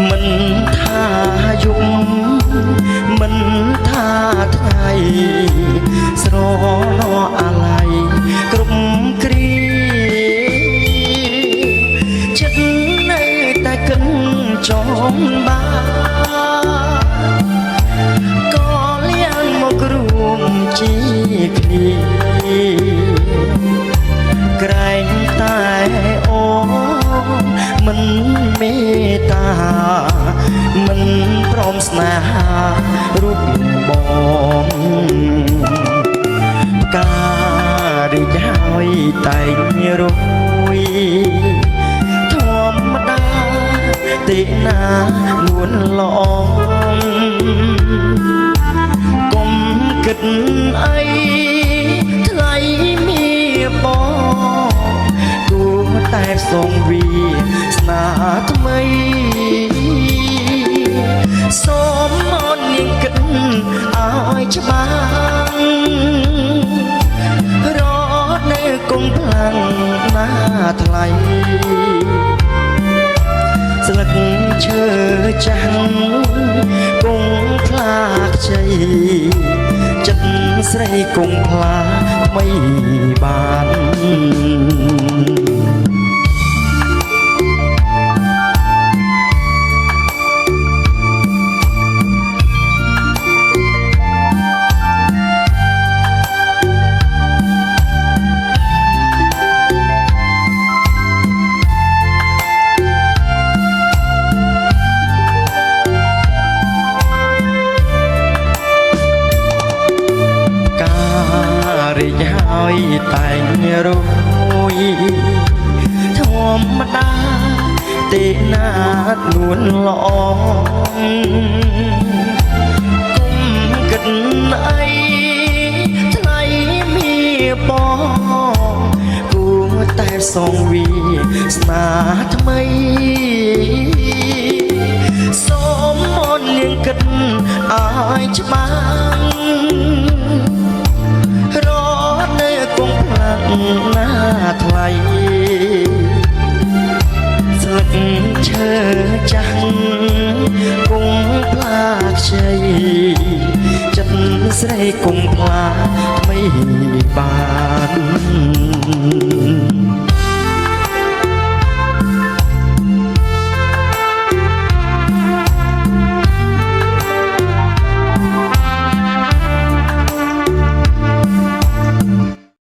មិនថាយប់មិនថាថ្ងៃស្រណោអាឡ័យគ្រប់គ្រាចិត្តនៅតែគិនចង់បានក៏លៀងមករួមជាគ្នាក្រែងតែអូមិនមេត្តាមិនព្រមស្នេហារូបបងការរីកហើយតែងរួយធម្មតាទេណានួនល្អកុំគិតអីថ្លៃមានបងគួរតែសងវាស្នាថ្មីសូមអូននាងគិតឲ្យច្បាស់រត់នៅគង់ខ្លាំងណាថ្លៃស្លឹកឈើចាស់គង់ផ្លាកជ័យចិត្តស្រីគង់ផ្លាថ្មីបានរីកហើយតែងរួយធម្មតាទេណានួនល្អគុំគិតអីថ្លៃមានបងគួរតែសងវាស្នាថ្មីសូមអូននាងគិតឲ្យច្បាស់គង់ផ្លាក់ណាថ្លៃស្លឹកឈើចាស់គង់ផ្លាកជ័យចិត្តស្រីគង់ផ្លាថ្មីបាន